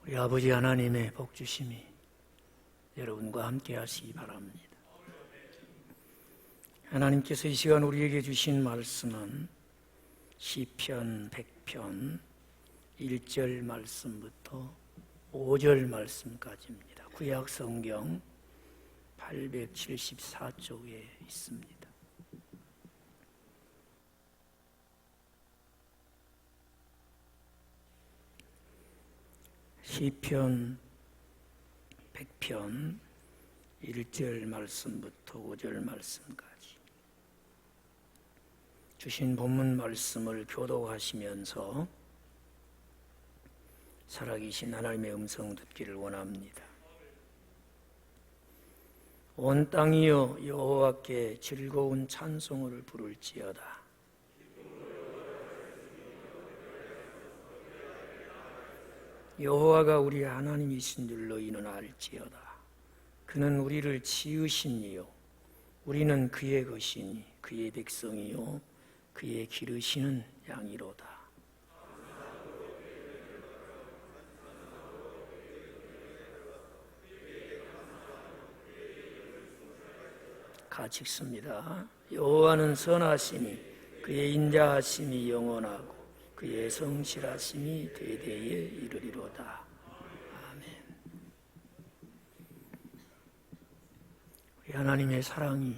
우리 아버지 하나님의 복주심이 여러분과 함께 하시기 바랍니다. 하나님께서 이 시간 우리에게 주신 말씀은 시편 100편 1절 말씀부터 5절 말씀까지입니다. 구약 성경 874쪽에 있습니다. 시편 100편 1절 말씀부터 5절 말씀까지 주신 본문 말씀을 교독하시면서 살아계신 하나님의 음성 듣기를 원합니다. 온 땅이여 여호와께 즐거운 찬송을 부를지어다. 여호와가 우리 하나님이신 줄 너희는 알지어다. 그는 우리를 지으신 이요 우리는 그의 것이니 그의 백성이요 그의 기르시는 양이로다. 같이 읽습니다. 여호와는 선하시니 그의 인자하심이 영원하고 그의 성실하심이 대대에 이르리로다. 아멘. 우리 하나님의 사랑이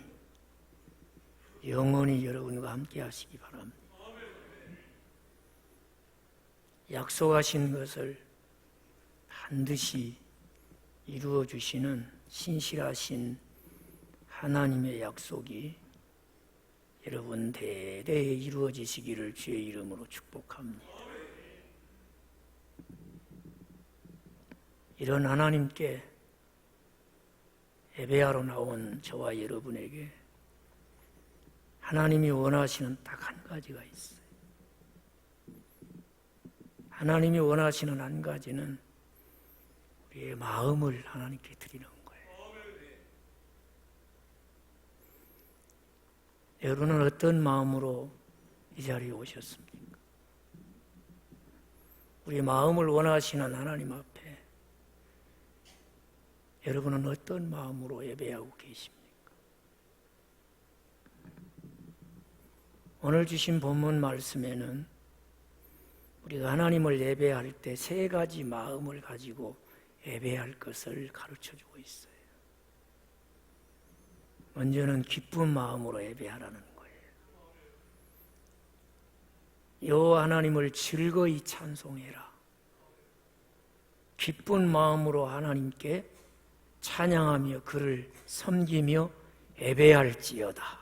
영원히 여러분과 함께 하시기 바랍니다. 약속하신 것을 반드시 이루어 주시는 신실하신 하나님의 약속이 여러분 대대에 이루어지시기를 주의 이름으로 축복합니다. 이런 하나님께 예배하러 나온 저와 여러분에게 하나님이 원하시는 딱 한 가지가 있어요. 하나님이 원하시는 한 가지는 우리의 마음을 하나님께 드리는 거예요. 여러분은 어떤 마음으로 이 자리에 오셨습니까? 우리 마음을 원하시는 하나님 앞에 여러분은 어떤 마음으로 예배하고 계십니까? 오늘 주신 본문 말씀에는 우리가 하나님을 예배할 때 세 가지 마음을 가지고 예배할 것을 가르쳐주고 있어요. 먼저는 기쁜 마음으로 예배하라는 거예요. 여호와 하나님을 즐거이 찬송해라. 기쁜 마음으로 하나님께 찬양하며 그를 섬기며 예배할지어다.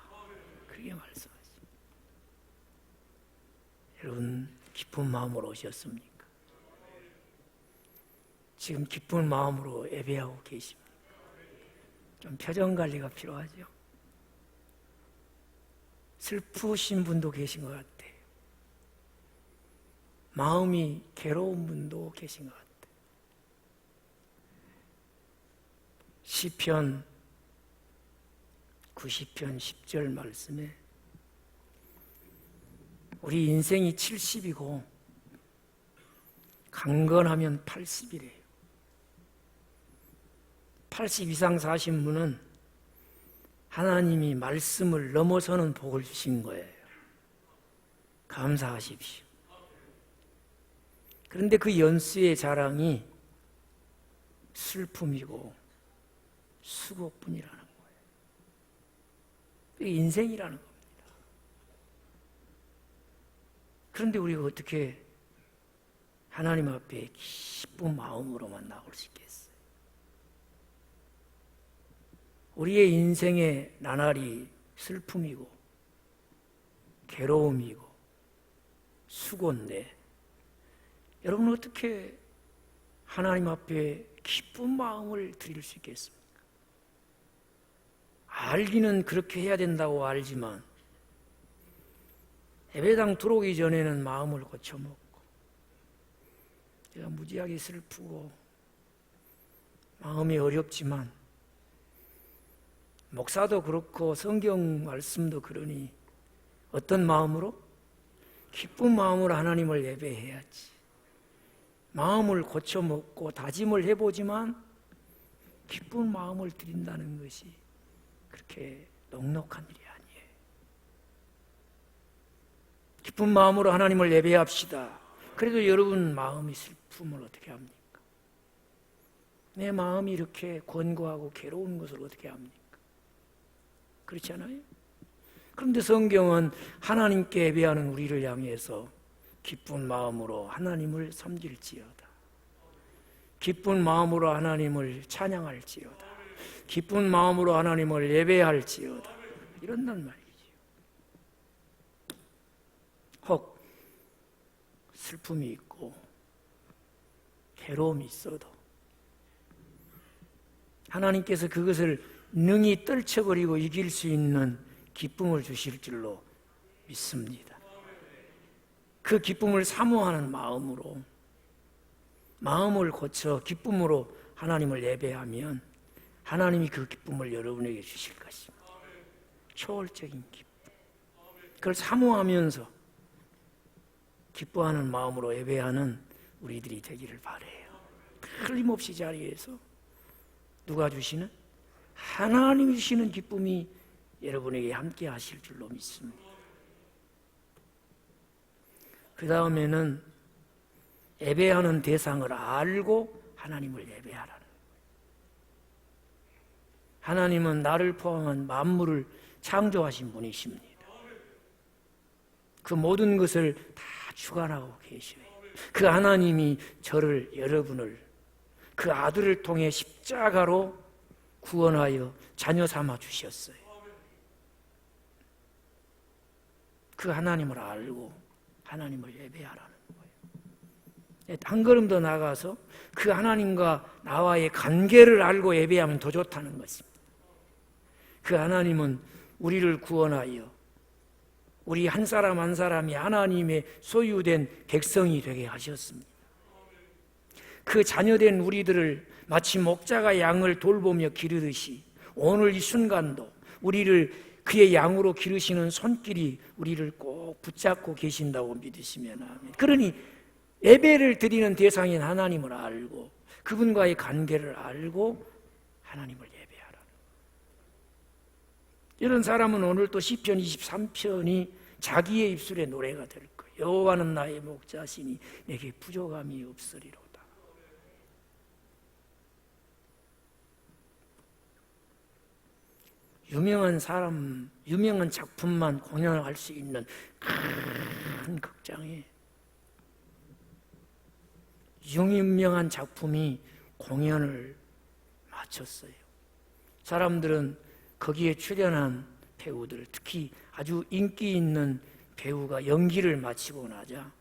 그렇게 말씀하십니다. 여러분 기쁜 마음으로 오셨습니까? 지금 기쁜 마음으로 예배하고 계십니까? 좀 표정 관리가 필요하죠. 슬프신 분도 계신 것 같아요. 마음이 괴로운 분도 계신 것 같아요. 시편 90편 10절 말씀에 우리 인생이 70이고 강건하면 80이래요. 80 이상 사신 분은 하나님이 말씀을 넘어서는 복을 주신 거예요. 감사하십시오. 그런데 그 연수의 자랑이 슬픔이고 수고뿐이라는 거예요. 그게 인생이라는 겁니다. 그런데 우리가 어떻게 하나님 앞에 기쁜 마음으로만 나올 수 있겠어요? 우리의 인생의 나날이 슬픔이고 괴로움이고 수고인데 여러분은 어떻게 하나님 앞에 기쁜 마음을 드릴 수 있겠습니까? 알기는 그렇게 해야 된다고 알지만 예배당 들어오기 전에는 마음을 고쳐먹고 제가 무지하게 슬프고 마음이 어렵지만 목사도 그렇고 성경 말씀도 그러니 어떤 마음으로? 기쁜 마음으로 하나님을 예배해야지. 마음을 고쳐먹고 다짐을 해보지만 기쁜 마음을 드린다는 것이 그렇게 넉넉한 일이 아니에요. 기쁜 마음으로 하나님을 예배합시다. 그래도 여러분 마음이 슬픔을 어떻게 합니까? 내 마음이 이렇게 권고하고 괴로운 것을 어떻게 합니까? 그렇지 않아요? 그런데 성경은 하나님께 예배하는 우리를 향해서 기쁜 마음으로 하나님을 섬길지어다, 기쁜 마음으로 하나님을 찬양할지어다, 기쁜 마음으로 하나님을 예배할지어다, 이런단 말이죠. 혹 슬픔이 있고 괴로움이 있어도 하나님께서 그것을 능히 떨쳐버리고 이길 수 있는 기쁨을 주실 줄로 믿습니다. 그 기쁨을 사모하는 마음으로, 마음을 고쳐 기쁨으로 하나님을 예배하면 하나님이 그 기쁨을 여러분에게 주실 것입니다. 초월적인 기쁨. 그걸 사모하면서 기뻐하는 마음으로 예배하는 우리들이 되기를 바라요. 틀림없이 자리에서 누가 주시는? 하나님이 주시는 기쁨이 여러분에게 함께 하실 줄로 믿습니다. 그 다음에는 예배하는 대상을 알고 하나님을 예배하라는 거예요. 하나님은 나를 포함한 만물을 창조하신 분이십니다. 그 모든 것을 다 주관하고 계셔요. 그 하나님이 저를, 여러분을 그 아들을 통해 십자가로 구원하여 자녀 삼아 주셨어요. 그 하나님을 알고 하나님을 예배하라는 거예요. 한 걸음 더 나가서 그 하나님과 나와의 관계를 알고 예배하면 더 좋다는 것입니다. 그 하나님은 우리를 구원하여 우리 한 사람 한 사람이 하나님의 소유된 백성이 되게 하셨습니다. 그 자녀된 우리들을 마치 목자가 양을 돌보며 기르듯이 오늘 이 순간도 우리를 그의 양으로 기르시는 손길이 우리를 꼭 붙잡고 계신다고 믿으시면 합니다. 그러니 예배를 드리는 대상인 하나님을 알고 그분과의 관계를 알고 하나님을 예배하라. 이런 사람은 오늘 또 시편 23편이 자기의 입술의 노래가 될 거예요. 여호와는 나의 목자시니 내게 부족함이 없으리로다. 유명한 사람, 유명한 작품만 공연할 수 있는 큰 극장에 유명한 작품이 공연을 마쳤어요. 사람들은 거기에 출연한 배우들, 특히 아주 인기 있는 배우가 연기를 마치고 나자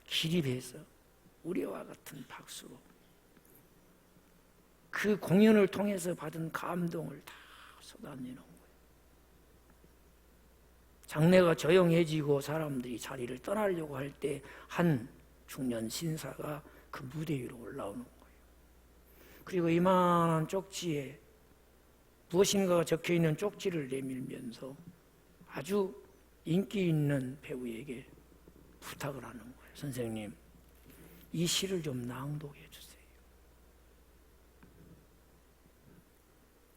기립해서 우리와 같은 박수로 그 공연을 통해서 받은 감동을 다 쏟아내는 거예요. 장례가 조용해지고 사람들이 자리를 떠나려고 할 때 한 중년 신사가 그 무대 위로 올라오는 거예요. 그리고 이만한 쪽지에 무엇인가가 적혀있는 쪽지를 내밀면서 아주 인기 있는 배우에게 부탁을 하는 거예요. 선생님, 이 시를 좀 낭독해 주세요.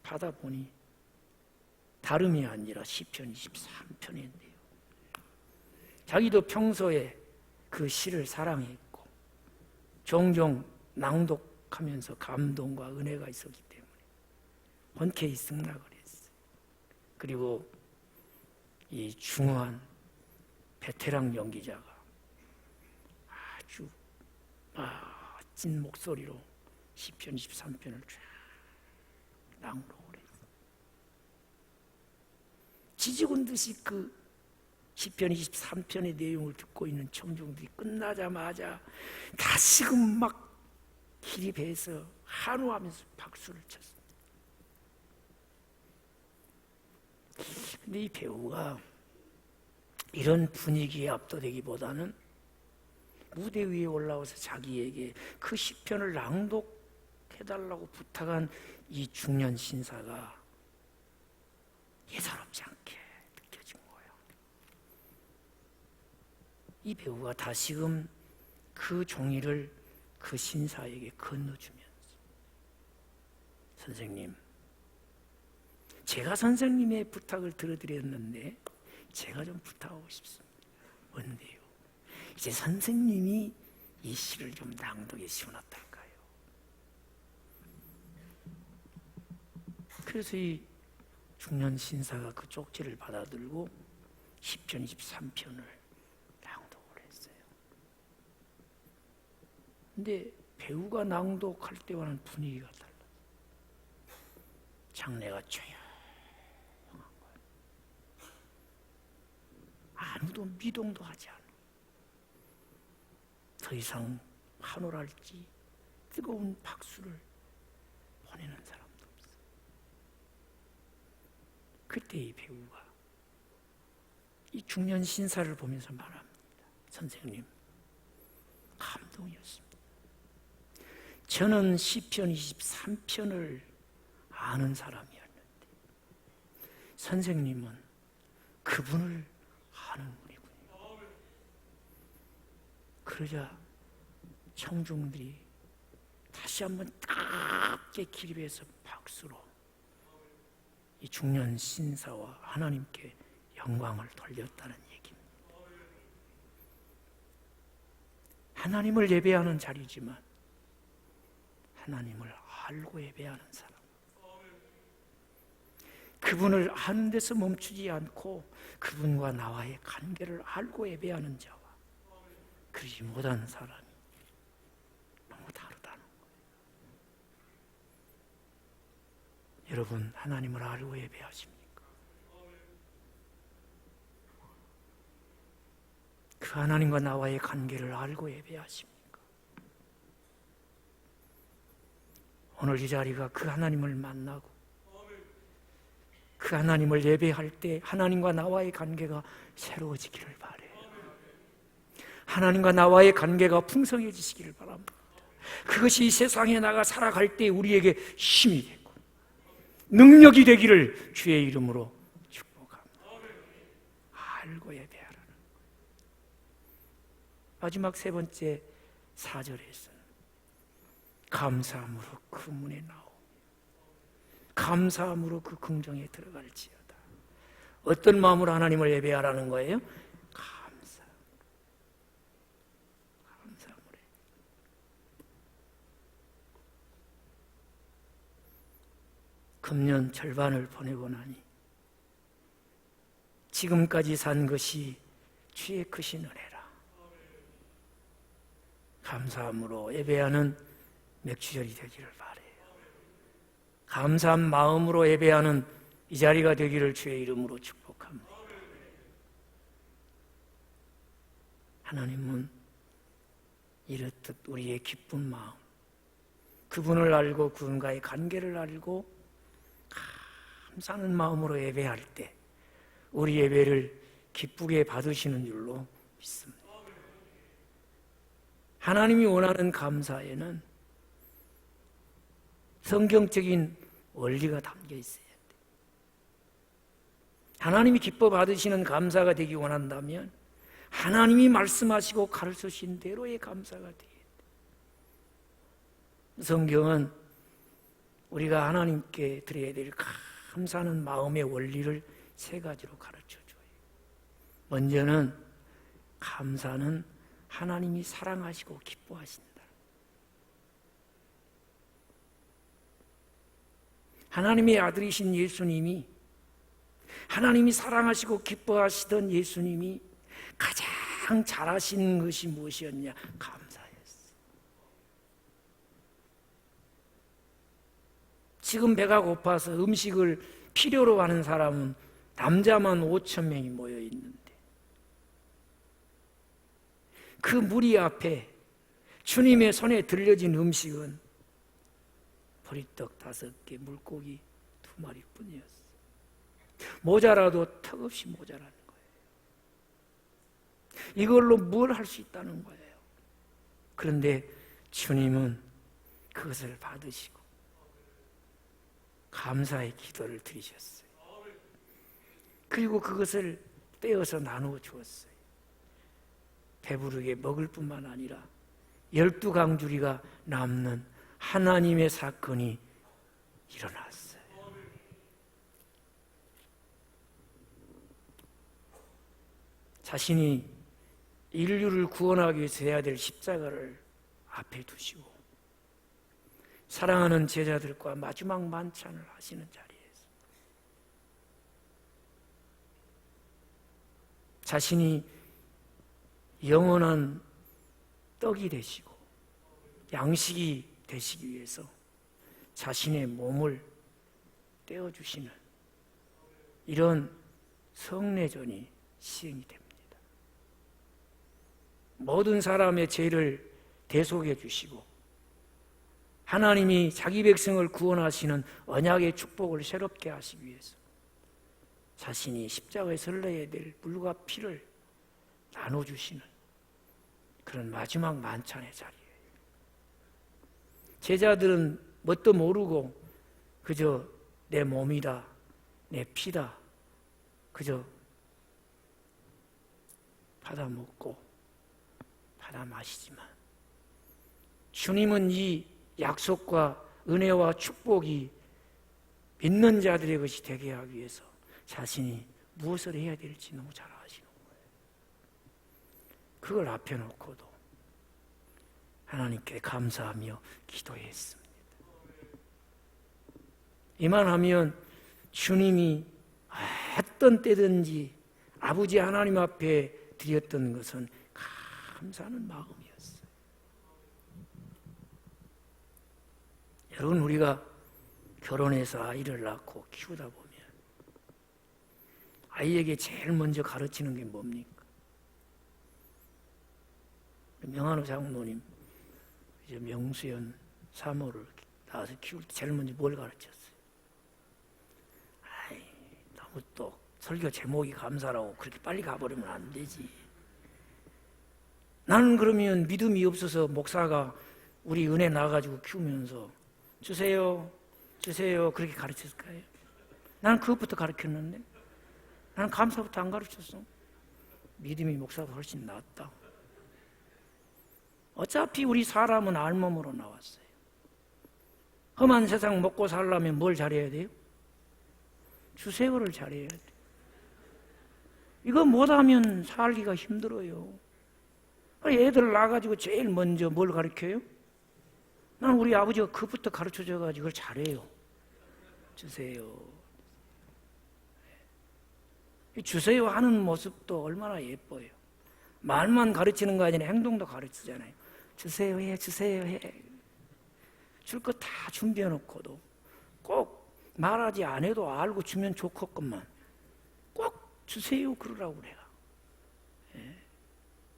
받아보니 다름이 아니라 시편 23편인데요. 자기도 평소에 그 시를 사랑했고 종종 낭독하면서 감동과 은혜가 있었기 때문에 흔쾌히 승낙을 했어요. 그리고 이 중후한 베테랑 연기자가 아주 멋진 목소리로 시편 23편을 쫙 낭독을 했어요. 지지군 듯이 그 시편 23편의 내용을 듣고 있는 청중들이 끝나자마자 다시금 막 기립해서 한호하면서 박수를 쳤습니다. 근데 이 배우가 이런 분위기에 압도되기보다는 무대 위에 올라와서 자기에게 그 시편을 낭독해달라고 부탁한 이 중년 신사가 예사롭지 않게 느껴진 거예요. 이 배우가 다시금 그 종이를 그 신사에게 건너주면서 선생님, 제가 선생님의 부탁을 들어드렸는데 제가 좀 부탁하고 싶습니다. 뭔데요? 이제 선생님이 이 시를 좀 낭독해 주시면 어떨까요? 그래서 이 중년 신사가 그 쪽지를 받아들고 10편 23편을 낭독을 했어요. 근데 배우가 낭독할 때와는 분위기가 달라요. 장례가 조용한 거예요. 아무도 미동도 하지 않아. 더 이상 환호랄지 뜨거운 박수를 보내는 사람도 없어. 그때 이 배우가 이 중년 신사를 보면서 말합니다. 선생님, 감동이었습니다. 저는 시편 23편을 아는 사람이었는데 선생님은 그분을 아는 분이군요. 그러자 청중들이 다시 한번 따갑게 기립해서 박수로 이 중년 신사와 하나님께 영광을 돌렸다는 얘기입니다. 하나님을 예배하는 자리지만 하나님을 알고 예배하는 사람, 그분을 아는 데서 멈추지 않고 그분과 나와의 관계를 알고 예배하는 자와 그러지 못한 사람이 너무 다르다는 거예요. 여러분, 하나님을 알고 예배하십니까? 그 하나님과 나와의 관계를 알고 예배하십니까? 오늘 이 자리가 그 하나님을 만나고 그 하나님을 예배할 때 하나님과 나와의 관계가 새로워지기를 바라요. 하나님과 나와의 관계가 풍성해지시기를 바랍니다. 그것이 이 세상에 나가 살아갈 때 우리에게 힘이 되고 능력이 되기를 주의 이름으로 축복합니다. 알고 예배하라는 거예요. 마지막 세 번째 4절에서는 감사함으로 그 문에 나오 감사함으로 그 궁정에 들어갈지어다. 어떤 마음으로 하나님을 예배하라는 거예요? 감사함으로. 금년 절반을 보내고 나니 지금까지 산 것이 주의 크신 은혜라. 감사함으로 예배하는 맥주절이 되기를 바라요. 감사한 마음으로 예배하는 이 자리가 되기를 주의 이름으로 축복합니다. 하나님은 이렇듯 우리의 기쁜 마음, 그분을 알고 그분과의 관계를 알고 감사하는 마음으로 예배할 때 우리 예배를 기쁘게 받으시는 줄로 믿습니다. 하나님이 원하는 감사에는 성경적인 원리가 담겨 있어야 돼. 하나님이 기뻐 받으시는 감사가 되기 원한다면 하나님이 말씀하시고 가르치신 대로의 감사가 되어야 돼. 성경은 우리가 하나님께 드려야 될 감사하는 마음의 원리를 세 가지로 가르쳐줘요. 먼저는 감사는 하나님이 사랑하시고 기뻐하신다. 하나님의 아들이신 예수님이, 하나님이 사랑하시고 기뻐하시던 예수님이 가장 잘하신 것이 무엇이었냐? 감사였어요. 지금 배가 고파서 음식을 필요로 하는 사람은 남자만 5,000명이 모여 있는데 그 무리 앞에 주님의 손에 들려진 음식은 보리떡 5개, 물고기 2마리뿐이었어요. 모자라도 턱없이 모자라는 거예요. 이걸로 뭘 할 수 있다는 거예요. 그런데 주님은 그것을 받으시고 감사의 기도를 드리셨어요. 그리고 그것을 떼어서 나누어 주었어요. 배부르게 먹을 뿐만 아니라 12강주리가 남는 하나님의 사건이 일어났어요. 자신이 인류를 구원하기 위해서 해야 될 십자가를 앞에 두시고 사랑하는 제자들과 마지막 만찬을 하시는 자리에서 자신이 영원한 떡이 되시고 양식이 되시기 위해서 자신의 몸을 떼어주시는 이런 성례전이 시행이 됩니다. 모든 사람의 죄를 대속해 주시고 하나님이 자기 백성을 구원하시는 언약의 축복을 새롭게 하시기 위해서 자신이 십자가에 설레야 될 물과 피를 나눠주시는 그런 마지막 만찬의 자리예요. 제자들은 뭣도 모르고 그저 내 몸이다, 내 피다 그저 받아 먹고 받아 마시지만 주님은 이 약속과 은혜와 축복이 믿는 자들의 것이 되게 하기 위해서 자신이 무엇을 해야 될지 너무 잘 아시는 거예요. 그걸 앞에 놓고도 하나님께 감사하며 기도했습니다. 이만하면 주님이 어떤 때든지 아버지 하나님 앞에 드렸던 것은 감사하는 마음이었어요. 여러분, 우리가 결혼해서 아이를 낳고 키우다 보면 아이에게 제일 먼저 가르치는 게 뭡니까? 명한호 장로님 이제 명수연 사모를 낳아서 키울 때 제일 먼저 뭘 가르쳤어요? 너무 또 설교 제목이 감사라고 그렇게 빨리 가버리면 안 되지. 나는 그러면 믿음이 없어서 목사가 우리 은혜 나가지고 키우면서 주세요 그렇게 가르쳤을까요? 나는 그것부터 가르쳤는데 나는 감사부터 안 가르쳤어. 믿음이 목사가 훨씬 낫다. 어차피 우리 사람은 알몸으로 나왔어요. 험한 세상 먹고 살려면 뭘 잘해야 돼요? 주세요를 잘해야 돼요. 이거 못하면 살기가 힘들어요. 애들 낳아가지고 제일 먼저 뭘 가르쳐요? 나는 우리 아버지가 그것부터 가르쳐줘가지고 그걸 잘해요. 주세요. 주세요 하는 모습도 얼마나 예뻐요. 말만 가르치는 거 아니라 행동도 가르치잖아요. 주세요 해, 주세요 해. 줄 거 다 준비해 놓고도 꼭 말하지 안 해도 알고 주면 좋겠건만 꼭 주세요 그러라고 그래요.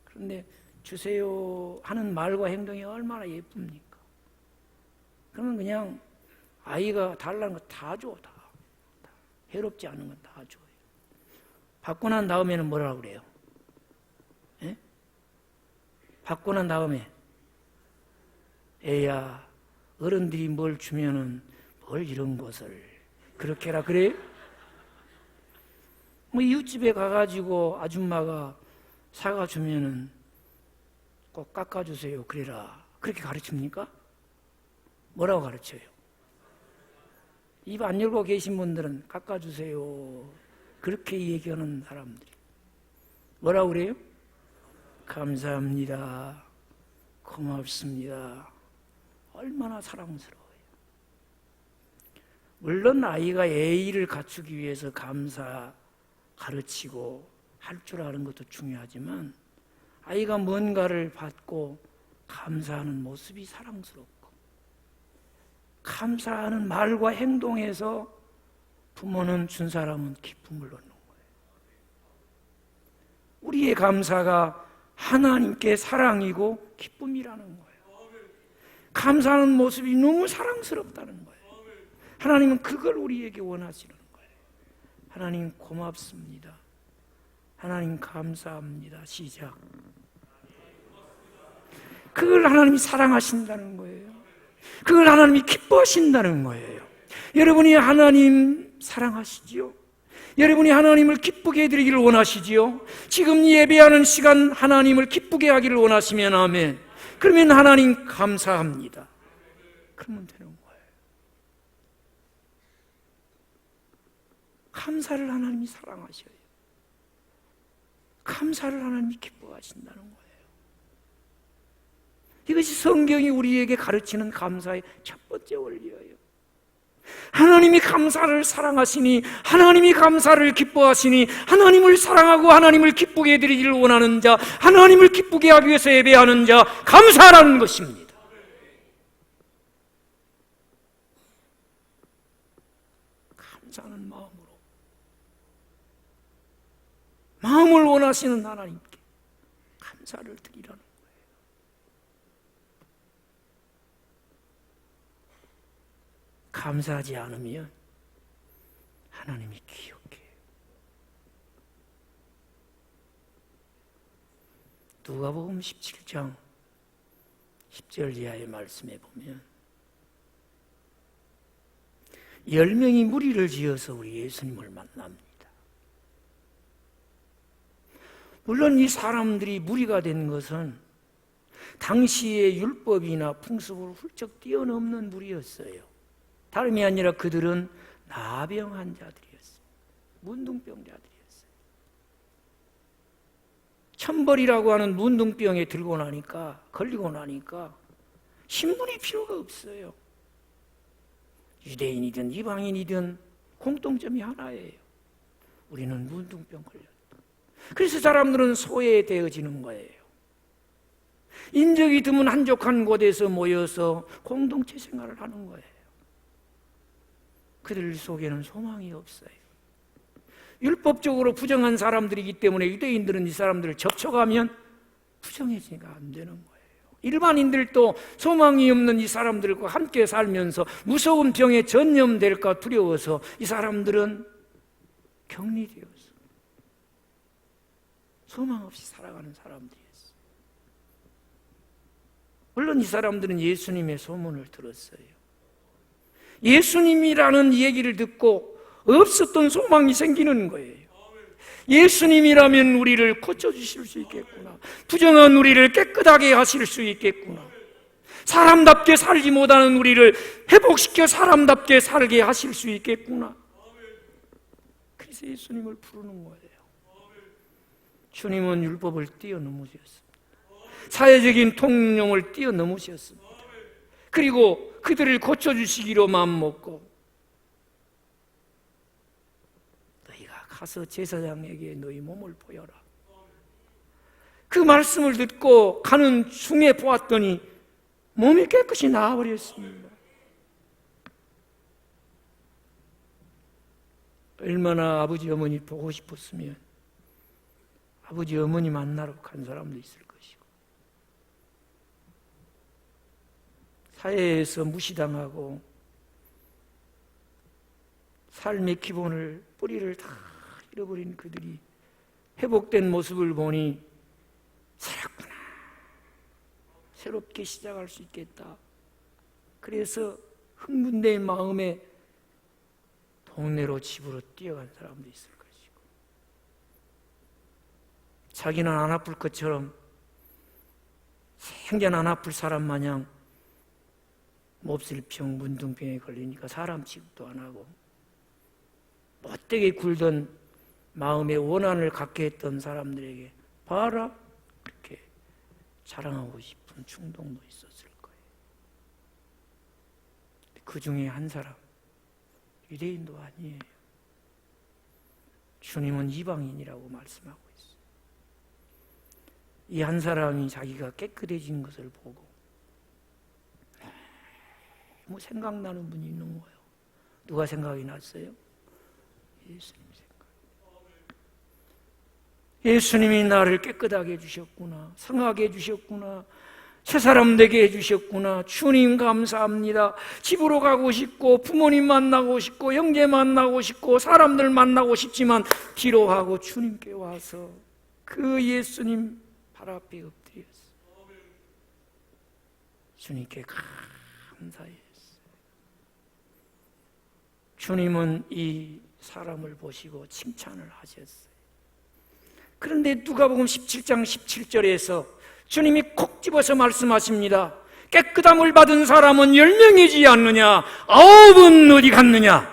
그런데 주세요 하는 말과 행동이 얼마나 예쁩니까? 그러면 그냥 아이가 달라는 거 다 줘. 다. 해롭지 않은 건 다 줘요. 받고 난 다음에는 뭐라고 그래요? 예? 받고 난 다음에 애야 어른들이 뭘 주면은 뭘 이런 것을 그렇게 해라 그래요? 뭐 이웃집에 가가지고 아줌마가 사과 주면은 꼭 깎아주세요 그래라 그렇게 가르칩니까? 뭐라고 가르쳐요? 입 안 열고 계신 분들은 깎아주세요 그렇게 얘기하는 사람들이 뭐라고 그래요? 감사합니다 고맙습니다. 얼마나 사랑스러워요. 물론 아이가 예의를 갖추기 위해서 감사 가르치고 할 줄 아는 것도 중요하지만 아이가 뭔가를 받고 감사하는 모습이 사랑스럽고 감사하는 말과 행동에서 부모는 준 사람은 기쁨을 얻는 거예요. 우리의 감사가 하나님께 사랑이고 기쁨이라는 거예요. 감사하는 모습이 너무 사랑스럽다는 거예요. 하나님은 그걸 우리에게 원하시는 거예요. 하나님 고맙습니다. 하나님 감사합니다. 시작. 그걸 하나님이 사랑하신다는 거예요. 그걸 하나님이 기뻐하신다는 거예요. 여러분이 하나님 사랑하시지요? 여러분이 하나님을 기쁘게 해드리기를 원하시지요? 지금 예배하는 시간 하나님을 기쁘게 하기를 원하시면 아멘. 그러면 하나님 감사합니다. 그러면 되는 거예요. 감사를 하나님이 사랑하셔요. 감사를 하나님이 기뻐하신다는 거예요. 이것이 성경이 우리에게 가르치는 감사의 첫 번째 원리예요. 하나님이 감사를 사랑하시니, 하나님이 감사를 기뻐하시니, 하나님을 사랑하고 하나님을 기쁘게 해드리기를 원하는 자, 하나님을 기쁘게 하기 위해서 예배하는 자, 감사라는 것입니다. 감사하는 마음을 원하시는 하나님께 감사를 드리라는 거예요. 감사하지 않으면 하나님이 기억해요. 누가복음 17장 10절 이하의 말씀에 보면 10명이 무리를 지어서 우리 예수님을 만납니다. 물론 이 사람들이 무리가 된 것은 당시의 율법이나 풍습을 훌쩍 뛰어넘는 무리였어요. 다름이 아니라 그들은 나병 환자들이었어요. 문둥병자들이었어요. 천벌이라고 하는 문둥병에 걸리고 나니까 신분이 필요가 없어요. 유대인이든 이방인이든 공통점이 하나예요. 우리는 문둥병 걸렸다. 그래서 사람들은 소외되어지는 거예요. 인적이 드문 한적한 곳에서 모여서 공동체 생활을 하는 거예요. 그들 속에는 소망이 없어요. 율법적으로 부정한 사람들이기 때문에 유대인들은 이 사람들을 접촉하면 부정해지가 안 되는 거예요. 일반인들도 소망이 없는 이 사람들과 함께 살면서 무서운 병에 전염될까 두려워서 이 사람들은 격리되었어요. 소망 없이 살아가는 사람들이었어요. 물론 이 사람들은 예수님의 소문을 들었어요. 예수님이라는 얘기를 듣고 없었던 소망이 생기는 거예요. 예수님이라면 우리를 고쳐주실 수 있겠구나. 부정한 우리를 깨끗하게 하실 수 있겠구나. 사람답게 살지 못하는 우리를 회복시켜 사람답게 살게 하실 수 있겠구나. 그래서 예수님을 부르는 거예요. 주님은 율법을 뛰어넘으셨습니다. 사회적인 통용을 뛰어넘으셨습니다. 그리고 그들을 고쳐주시기로 마음먹고 너희가 가서 제사장에게 너희 몸을 보여라. 그 말씀을 듣고 가는 중에 보았더니 몸이 깨끗이 나아버렸습니다. 얼마나 아버지 어머니 보고 싶었으면 아버지 어머니 만나러 간 사람도 있을 것이고, 사회에서 무시당하고 삶의 기본을, 뿌리를 다 잃어버린 그들이 회복된 모습을 보니 살았구나, 새롭게 시작할 수 있겠다. 그래서 흥분된 마음에 동네로 집으로 뛰어간 사람도 있을 것이고, 자기는 안 아플 것처럼 생전 안 아플 사람 마냥 몹쓸병, 문둥병에 걸리니까 사람 취급도 안 하고 못되게 굴던 마음의 원한을 갖게 했던 사람들에게 봐라, 이렇게 자랑하고 싶은 충동도 있었을 거예요. 그 중에 한 사람, 유대인도 아니에요. 주님은 이방인이라고 말씀하고 있어요. 이 한 사람이 자기가 깨끗해진 것을 보고 뭐 생각나는 분이 있는 거예요. 누가 생각이 났어요? 예수님 생각. 예수님이 나를 깨끗하게 해주셨구나, 성하게 해주셨구나, 새 사람 되게 해주셨구나. 주님 감사합니다. 집으로 가고 싶고 부모님 만나고 싶고 형제 만나고 싶고 사람들 만나고 싶지만 뒤로 하고 주님께 와서 그 예수님 발 앞에 엎드렸어. 주님께 감사했어요. 주님은 이 사람을 보시고 칭찬을 하셨어요. 그런데 누가복음 17장 17절에서 주님이 콕 집어서 말씀하십니다. 깨끗함을 받은 사람은 10명이지 않느냐? 9은 어디 갔느냐?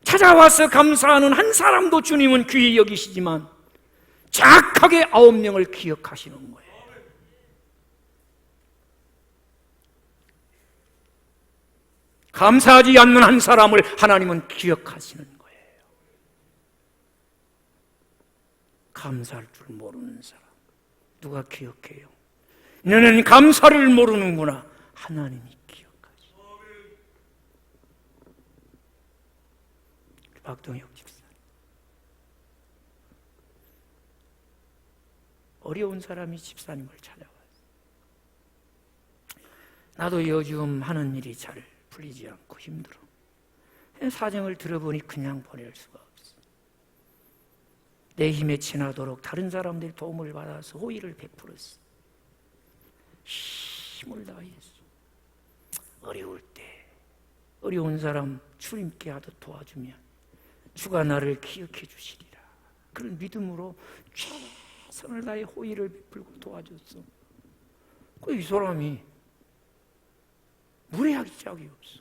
찾아와서 감사하는 한 사람도 주님은 귀히 여기시지만 정확하게 9명을 기억하시는 거예요. 감사하지 않는 한 사람을 하나님은 기억하시는 거예요. 감사할 줄 모르는 사람 누가 기억해요? 너는 감사를 모르는구나. 하나님이 기억하시. 박동혁 집사, 어려운 사람이 집사님을 찾아왔어요. 나도 요즘 하는 일이 잘 풀리지 않고 힘들어. 사정을 들어보니 그냥 보낼 수가 없어. 내 힘에 지나도록 다른 사람들의 도움을 받아서 호의를 베풀었어. 힘을 다했어. 어려울 때 어려운 사람 주님께 하듯 도와주면 주가 나를 기억해 주시리라. 그런 믿음으로 최선을 다해 호의를 베풀고 도와줬어. 이 사람이 무례하기 짝이 없어.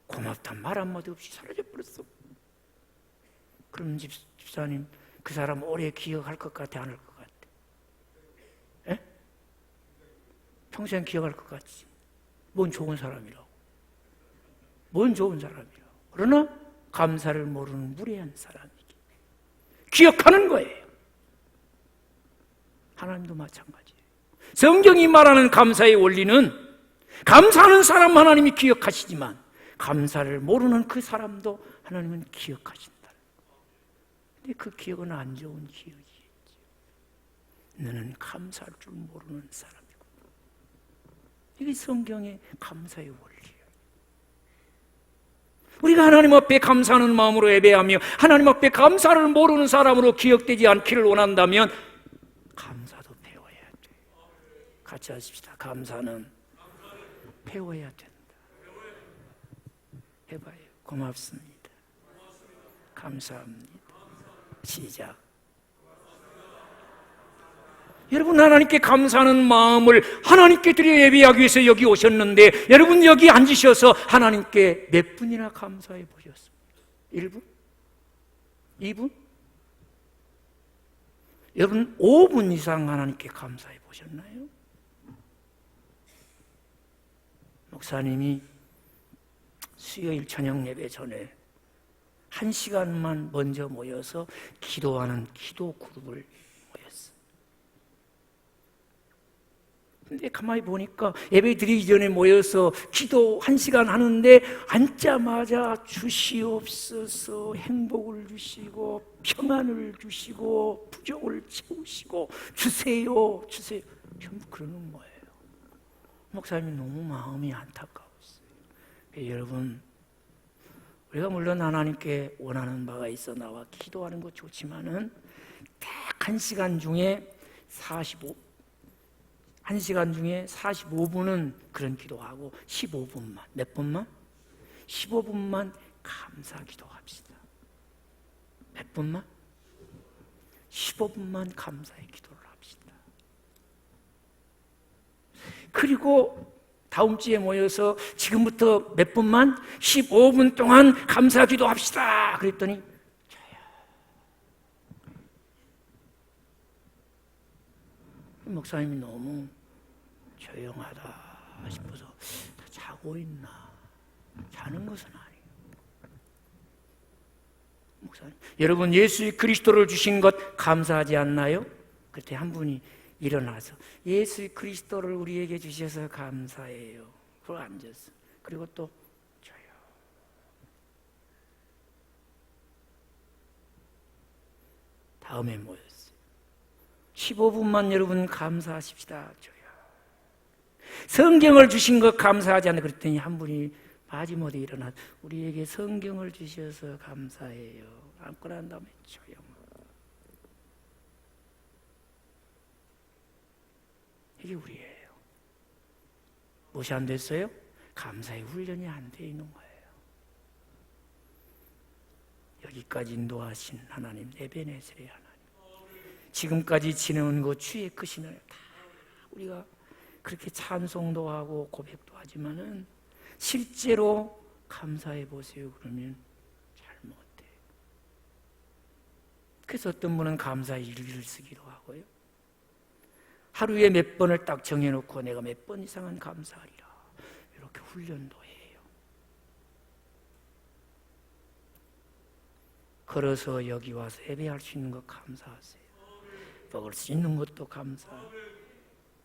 고맙단 말 한마디 없이 사라져버렸어. 그럼 집사님, 그 사람 오래 기억할 것 같아, 안 할 것 같아? 에? 평생 기억할 것 같지. 뭔 좋은 사람이라고. 뭔 좋은 사람이라고. 그러나 감사를 모르는 무례한 사람이기. 기억하는 거예요. 하나님도 마찬가지예요. 성경이 말하는 감사의 원리는 감사하는 사람 하나님이 기억하시지만 감사를 모르는 그 사람도 하나님은 기억하신다. 근데 그 기억은 안 좋은 기억이겠죠. 너는 감사할 줄 모르는 사람이고. 이게 성경의 감사의 원리예요. 우리가 하나님 앞에 감사하는 마음으로 예배하며 하나님 앞에 감사를 모르는 사람으로 기억되지 않기를 원한다면 감사도 배워야 돼요. 같이 하십시다. 감사는 배워야 된다. 해봐요. 고맙습니다. 감사합니다. 시작. 여러분, 하나님께 감사하는 마음을 하나님께 드려 예배하기 위해서 여기 오셨는데 여러분 여기 앉으셔서 하나님께 몇 분이나 감사해 보셨습니까? 1분? 2분? 여러분 5분 이상 하나님께 감사해 보셨나요? 목사님이 수요일 저녁 예배 전에 1시간만 먼저 모여서 기도하는 기도 그룹을 모였어요. 근데 가만히 보니까 예배 드리기 전에 모여서 기도 1시간 하는데 앉자마자 주시옵소서, 행복을 주시고 평안을 주시고 부족을 채우시고 주세요 주세요 전부 그러는 거예요. 목사님이 너무 마음이 안타까웠어요. 여러분, 우리가 물론 하나님께 원하는 바가 있어 나와 기도하는 거 좋지만은 딱 1시간 중에 1시간 중에 45분은 그런 기도하고 15분만, 몇 분만? 15분만 감사 기도합시다. 몇 분만? 15분만 감사의 기도를 합시다. 그리고 다음 주에 모여서 지금부터 몇 분만? 15분 동안 감사 기도합시다. 그랬더니 목사님이 너무 조용하다 싶어서 다 자고 있나? 자는 것은 아니에요. 목사님, 여러분 예수 그리스도를 주신 것 감사하지 않나요? 그때 한 분이 일어나서 예수 그리스도를 우리에게 주셔서 감사해요. 그러고 앉았어. 그리고 또 조용. 다음에 모였어요. 15분만 여러분 감사하십시다. 조용. 성경을 주신 것 감사하지 않나 그랬더니 한 분이 마지못해 일어나 우리에게 성경을 주셔서 감사해요. 앉고 난 다음에 조용. 이게 우리예요. 무엇이 안 됐어요? 감사의 훈련이 안 돼 있는 거예요. 여기까지 인도하신 하나님, 에베네셀의 하나님, 지금까지 지내온 것 주의 크신 은혜, 다 우리가 그렇게 찬송도 하고 고백도 하지만은 실제로 감사해 보세요 그러면 잘 못해. 그래서 어떤 분은 감사 일기를 쓰기도 하고요. 하루에 몇 번을 딱 정해놓고 내가 몇 번 이상은 감사하리라, 이렇게 훈련도 해요. 걸어서 여기 와서 예배할 수 있는 것 감사하세요. 먹을 수 있는 것도 감사,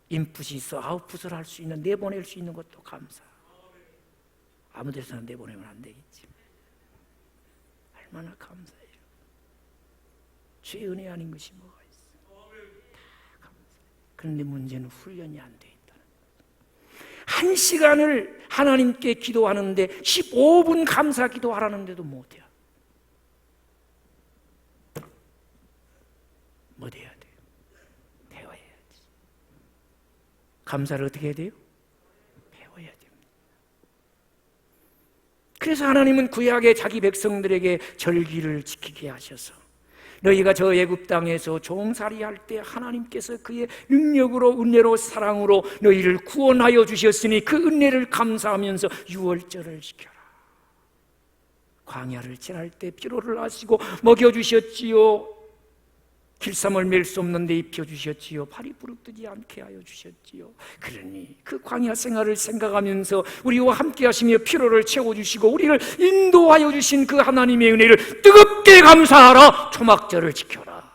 인풋이 있어 아웃풋을 할 수 있는, 내보낼 수 있는 것도 감사. 아무 데서나 내보내면 안 되겠지. 얼마나 감사해요. 주의 은혜 아닌 것이 뭐가 있어. 다 감사해요. 그런데 문제는 훈련이 안 돼 있다는 거예요. 1시간을 하나님께 기도하는데 15분 감사 기도하라는데도 못해요. 뭐 해야 돼요? 배워야지. 감사를 어떻게 해야 돼요? 배워야 됩니다. 그래서 하나님은 구약의 자기 백성들에게 절기를 지키게 하셔서, 너희가 저 애굽 땅에서 종살이할 때 하나님께서 그의 능력으로, 은혜로, 사랑으로 너희를 구원하여 주셨으니 그 은혜를 감사하면서 유월절을 지켜라. 광야를 지날 때 피로를 하시고 먹여주셨지요. 길쌈을 맬 수 없는 데 입혀주셨지요. 발이 부르뜨지 않게 하여 주셨지요. 그러니 그 광야 생활을 생각하면서 우리와 함께 하시며 피로를 채워주시고 우리를 인도하여 주신 그 하나님의 은혜를 뜨겁게 감사하라. 초막절을 지켜라.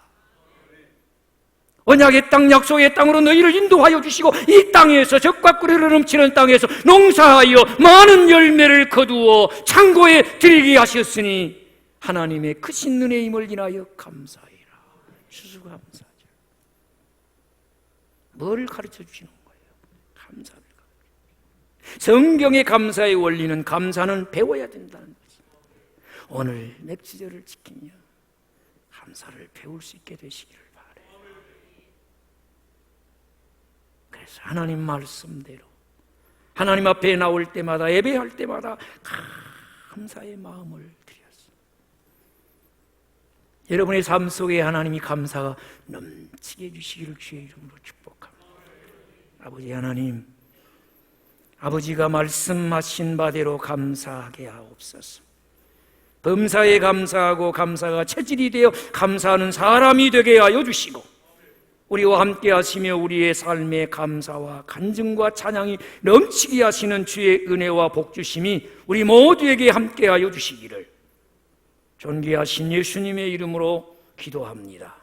언약의 땅, 약속의 땅으로 너희를 인도하여 주시고 이 땅에서 젖과 꿀으로 넘치는 땅에서 농사하여 많은 열매를 거두어 창고에 들이게 하셨으니 하나님의 크신 은혜임을 인하여 감사해. 추수감사죠. 뭘 가르쳐 주시는 거예요? 감사를. 성경의 감사의 원리는, 감사는 배워야 된다는 것입니다. 오늘 맥주절을 지키며 감사를 배울 수 있게 되시기를 바라요. 그래서 하나님 말씀대로 하나님 앞에 나올 때마다, 예배할 때마다 감사의 마음을 드렸습니다. 여러분의 삶 속에 하나님이 감사가 넘치게 해주시기를 주의 이름으로 축복합니다. 아버지 하나님, 아버지가 말씀하신 바대로 감사하게 하옵소서. 범사에 감사하고 감사가 체질이 되어 감사하는 사람이 되게 하여 주시고, 우리와 함께 하시며 우리의 삶에 감사와 간증과 찬양이 넘치게 하시는 주의 은혜와 복주심이 우리 모두에게 함께 하여 주시기를 존귀하신 예수님의 이름으로 기도합니다.